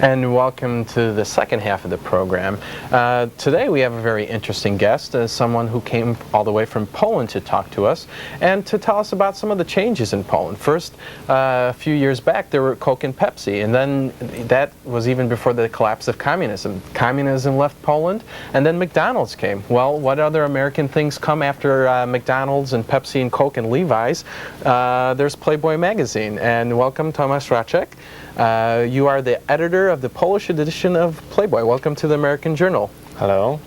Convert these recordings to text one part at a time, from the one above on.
And welcome to the second half of the program. Today we have a very interesting guest, someone who came all the way from Poland to talk to us and to tell us about some of the changes in Poland. First, a few years back there were Coke and Pepsi, and then that was even before the collapse of communism. Communism left Poland, and then McDonald's came. Well, what other American things come after McDonald's and Pepsi and Coke and Levi's? There's Playboy magazine, and welcome Tomasz Raczek. You are the editor of the Polish edition of Playboy. Welcome to the American Journal. Hello.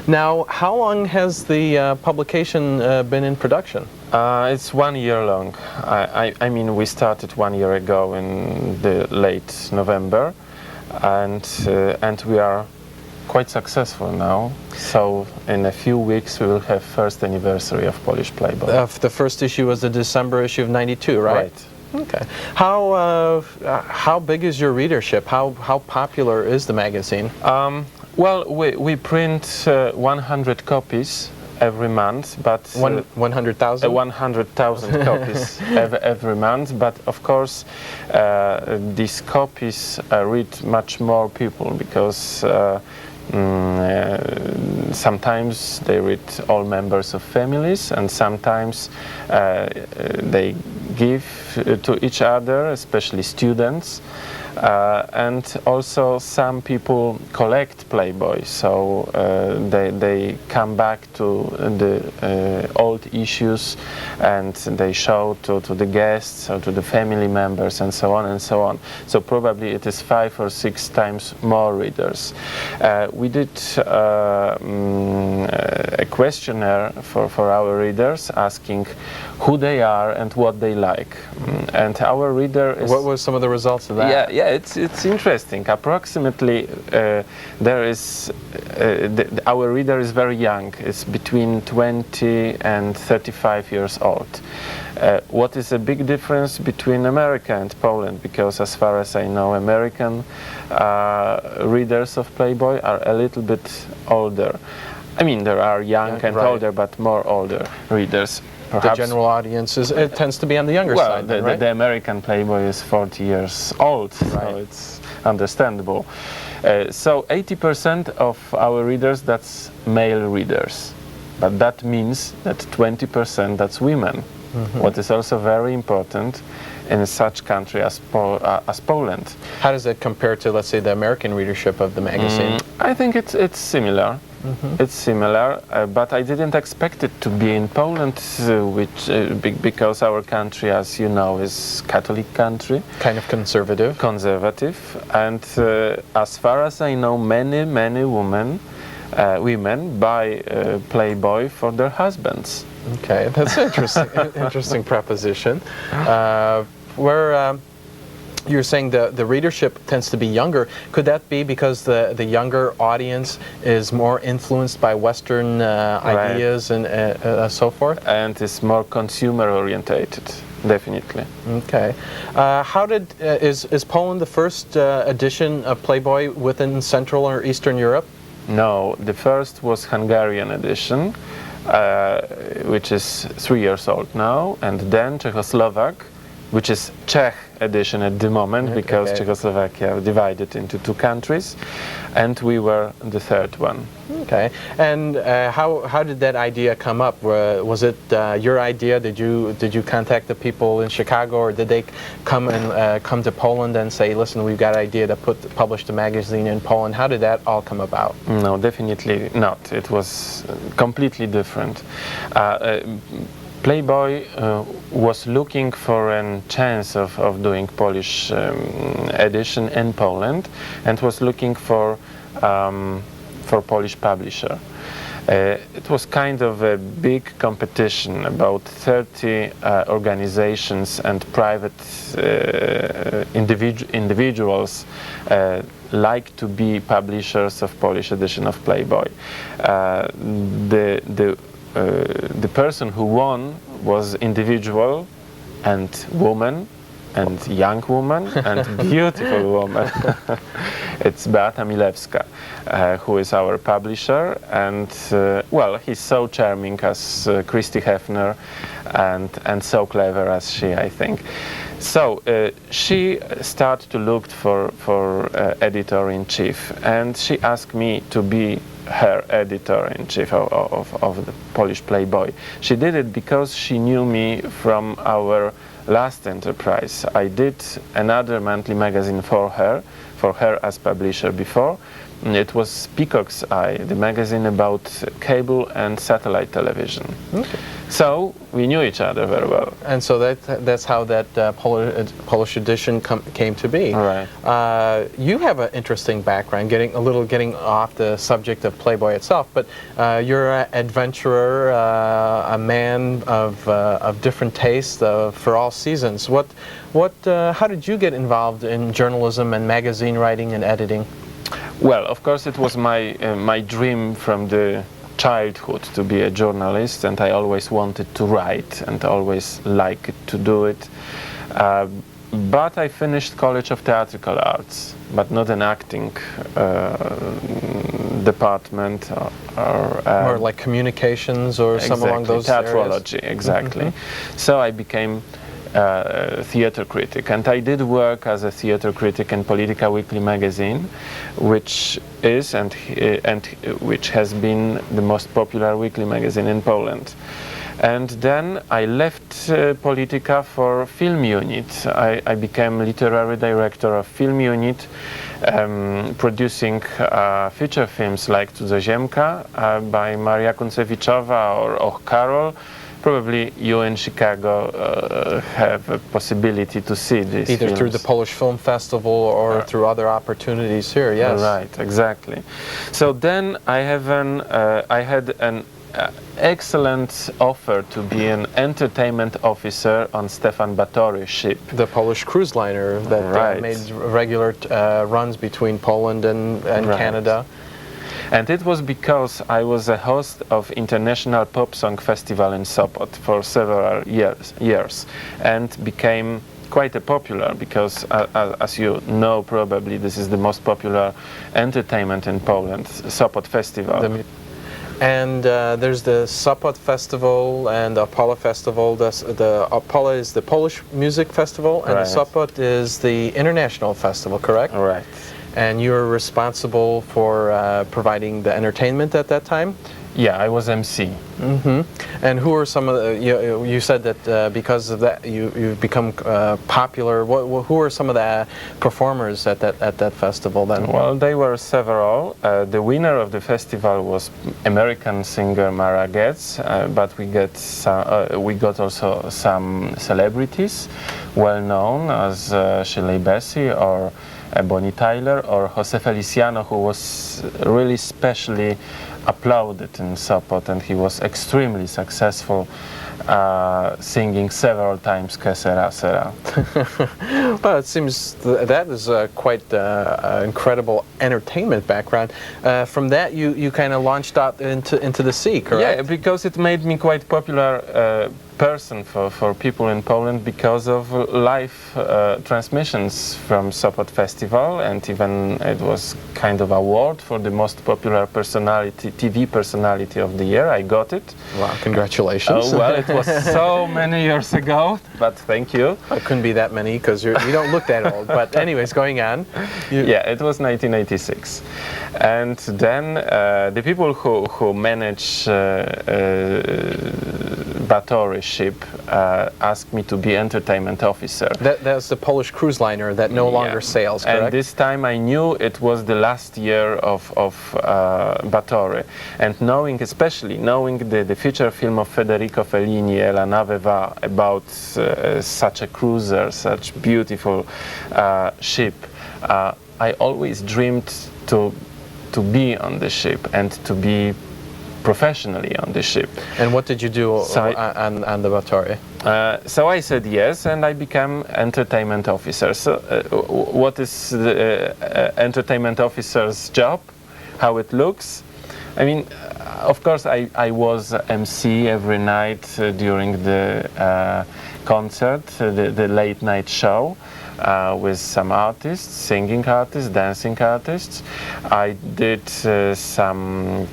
Now, how long has the publication been in production? It's 1 year long. I mean, we started 1 year ago in the late November, and we are quite successful now. So in a few weeks we will have first anniversary of Polish Playboy. The first issue was the December issue of '92, right? Right. Okay. How big is your readership? How popular is the magazine? Well, we print 100 copies every month, but 100,000. 100,000 copies every month. But of course, these copies read much more people because sometimes they read all members of families, and sometimes they give to each other, especially students, and also some people collect Playboy, so they come back to the old issues and they show to the guests or to the family members and so on and so on. So probably it is 5 or 6 times more readers. We did a questionnaire for our readers, asking who they are and what they like. And our reader is... What were some of the results of that? Yeah, it's interesting. Approximately, our reader is very young. It's between 20 and 35 years old. What is a big difference between America and Poland? Because as far as I know, American readers of Playboy are a little bit older. I mean, there are young and right. older, but more older readers. Perhaps. The general audience it tends to be on the younger side. Well, right? the American Playboy is 40 years old, right. So it's understandable. So 80% of our readers, that's male readers, but that means that 20% that's women. Mm-hmm. What is also very important in such country as Poland. How does it compare to, let's say, the American readership of the magazine? I think it's similar. Mm-hmm. It's similar, but I didn't expect it to be in Poland, because our country, as you know, is Catholic country. Kind of conservative. Conservative, and as far as I know, many women buy Playboy for their husbands. Okay, that's interesting. Interesting proposition. You're saying the readership tends to be younger. Could that be because the younger audience is more influenced by Western ideas and so forth? And is more consumer orientated, definitely. Okay. Is Poland the first edition of Playboy within Central or Eastern Europe? No, the first was Hungarian edition, which is 3 years old now, and then Czechoslovak, which is Czech edition at the moment, because Czechoslovakia divided into 2 countries, and we were the third one. Okay, and how did that idea come up? Was it your idea? Did you contact the people in Chicago, or did they come to Poland and say, listen, we've got an idea to publish the magazine in Poland? How did that all come about? No, definitely not. It was completely different. Playboy was looking for a chance of doing Polish edition in Poland, and was looking for Polish publisher. It was kind of a big competition. About 30 organizations and private individuals like to be publishers of Polish edition of Playboy. The person who won was individual and woman, and young woman, and beautiful woman. It's Beata Milewska, who is our publisher, and well, he's so charming as Christy Hefner, and so clever as she, I think. So she started to look for editor-in-chief, and she asked me to be her editor-in-chief of the Polish Playboy. She did it because she knew me from our last enterprise. I did another monthly magazine for her as publisher before. It was Peacock's Eye, the magazine about cable and satellite television. Okay. So we knew each other very well. And so that's how that Polish edition came to be. Right. You have an interesting background, getting off the subject of Playboy itself, but you're an adventurer, a man of different tastes for all seasons. How did you get involved in journalism and magazine writing and editing? Well, of course, it was my dream from the childhood to be a journalist, and I always wanted to write and always liked to do it. But I finished College of Theatrical Arts, but not an acting department or more like communications or some along those theatrology, areas. exactly. Mm-hmm. So I became theater critic, and I did work as a theater critic in Polityka Weekly magazine, which is and which has been the most popular weekly magazine in Poland. And then I left Polityka for film unit. I became literary director of film unit, producing feature films like Cudzoziemka by Maria Kunceviczova or Och Karol. Probably you in Chicago have a possibility to see these either films. through the Polish Film Festival or through other opportunities here. Yes. Right, exactly. So then I had an excellent offer to be an entertainment officer on Stefan Batory's ship. The Polish cruise liner that made regular runs between Poland and Canada. And it was because I was a host of International Pop Song Festival in Sopot for several years and became quite popular because, as you know probably, this is the most popular entertainment in Poland, Sopot Festival. And there's the Sopot Festival and the Opole Festival. The Opole is the Polish music festival, and the Sopot is the international festival, correct? Right. And you were responsible for providing the entertainment at that time? Yeah, I was MC. Mm-hmm. And who are some of the, you said that because of that you've become popular. Who are some of the performers at that festival then? Well, they were several. The winner of the festival was American singer Mara Getz, but we got also some celebrities well known as Shirley Bassey or Bonnie Tyler or Jose Feliciano, who was really specially applauded in Sopot, and he was extremely successful, singing several times Que Sera Sera. Well, it seems that is quite incredible entertainment background. From that, you kind of launched out into the sea, correct? Yeah, because it made me quite popular person for people in Poland because of live transmissions from Sopot Festival, and even it was kind of award for the most popular TV personality of the year. I got it. Wow, congratulations. Well, it was so many years ago, but thank you. It couldn't be that many because you don't look that old. But anyways, going on. Yeah, it was 1986. And then the people who manage Batory ship asked me to be entertainment officer. That's the Polish cruise liner that no longer sails, correct? And this time I knew it was the last year of Batory. And especially knowing the feature film of Federico Fellini, E la nave va, about such a cruiser, such beautiful ship, I always dreamed to be on the ship and to be professionally on the ship. And what did you do on the Batory? So I said yes, and I became entertainment officer. So what is the entertainment officer's job? How it looks? I mean, of course, I was MC every night during the concert, the late night show. With some artists, singing artists, dancing artists. I did some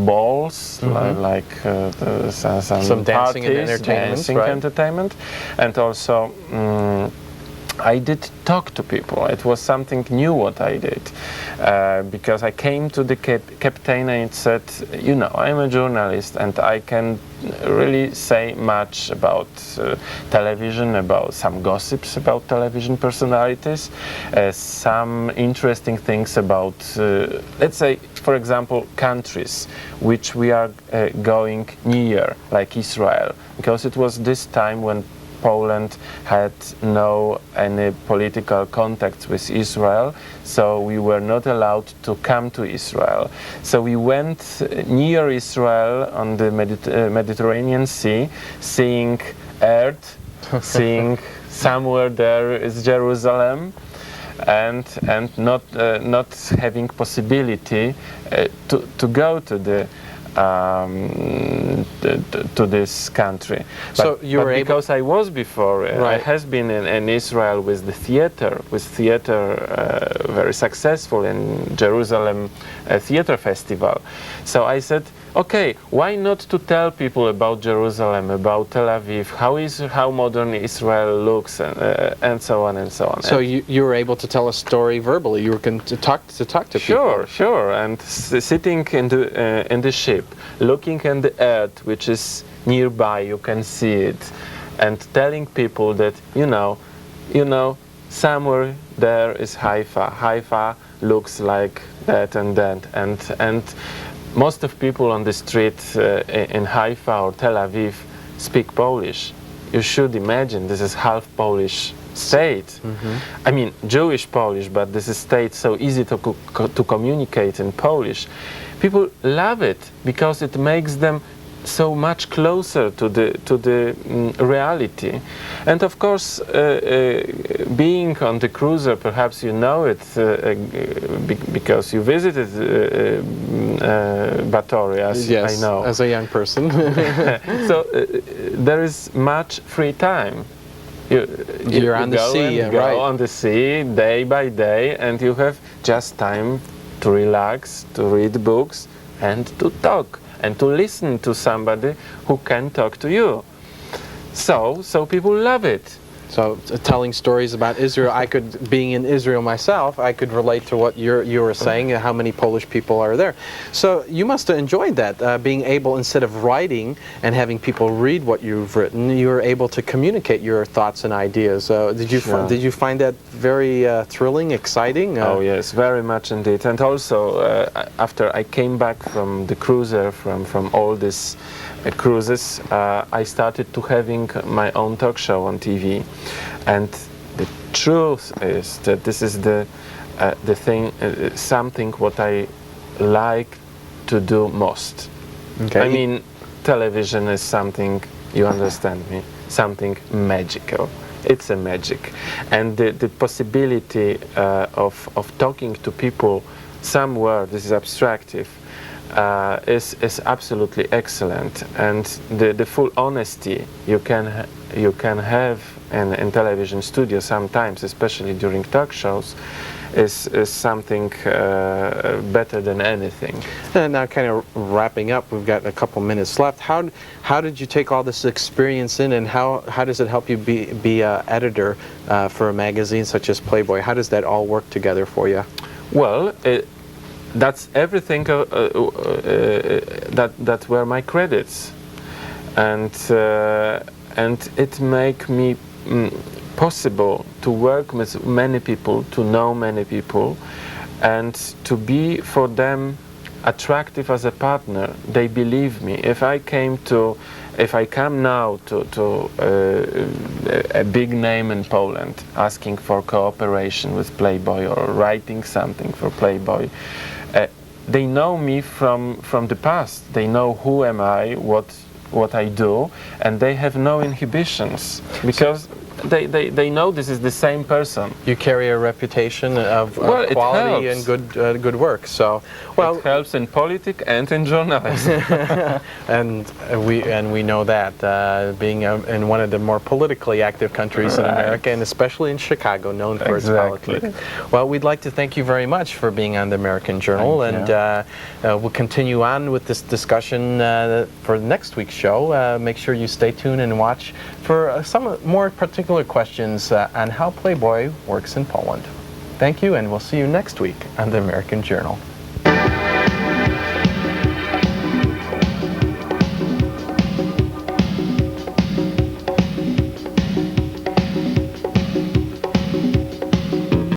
ball balls, like some dancing and parties, entertainment, dancing right? entertainment, and also I did talk to people. It was something new what I did, because I came to the captain and said, you know, I'm a journalist and I can really say much about television, about some gossips about television personalities, some interesting things about, let's say, for example, countries which we are going near, like Israel, because it was this time when Poland had no any political contacts with Israel, so we were not allowed to come to Israel. So we went near Israel on the Mediterranean Sea, seeing earth, seeing somewhere there is Jerusalem, and not having possibility to go to the to this country. So you were able, because I was before, right. I has been in Israel with the theater, very successful in Jerusalem theater festival. So I said, okay, why not to tell people about Jerusalem, about Tel Aviv, how modern Israel looks, and so on and so on. So you were able to tell a story verbally. You were going to talk to people. Sure. And sitting in the ship, looking at the earth, which is nearby, you can see it, and telling people that you know, somewhere there is Haifa. Haifa looks like that and that, and most of people on the street in Haifa or Tel Aviv speak Polish. You should imagine this is half Polish state. I mean Jewish Polish, but this is state so easy to communicate in Polish. People love it because it makes them so much closer to the reality. And of course, being on the cruiser, perhaps you know it because you visited Batory, as yes, I know. as a young person. So there is much free time. You're on the sea, and go right? On the sea day by day, and you have just time to relax, to read books, and to talk, and to listen to somebody who can talk to you. So people love it. So telling stories about Israel, being in Israel myself, I could relate to what you were saying, how many Polish people are there. So you must have enjoyed that, being able, instead of writing and having people read what you've written, you were able to communicate your thoughts and ideas. Did you find that very thrilling, exciting? Oh yes, very much indeed. And also, after I came back from the cruiser, from all these cruises, I started to having my own talk show on TV. And the truth is that this is the thing, something what I like to do most. Okay. I mean, television is something, you understand me, something magical. It's a magic. And the possibility of talking to people somewhere, this is abstractive, is absolutely excellent. And the full honesty you can have in television studio sometimes, especially during talk shows, is something better than anything. And now, kind of wrapping up, we've got a couple minutes left. How did you take all this experience in, and how does it help you be an editor for a magazine such as Playboy? How does that all work together for you? Well, that's everything. That were my credits, and it make me possible to work with many people, to know many people, and to be for them attractive as a partner. They believe me. If I come now to a big name in Poland, asking for cooperation with Playboy or writing something for Playboy, they know me from the past. They know who am I, what I do, and they have no inhibitions, because they know this is the same person. You carry a reputation of Well, it quality helps. and good work. So, well, It helps in politics and in journalism. and we know that being in one of the more politically active countries in Right. America, and especially in Chicago, known for its Exactly. politics. Well, we'd like to thank you very much for being on the American Journal, Thank and you. we'll continue on with this discussion for next week's show. Make sure you stay tuned and watch for some more particular questions on how Playboy works in Poland. Thank you, and we'll see you next week on the American Journal.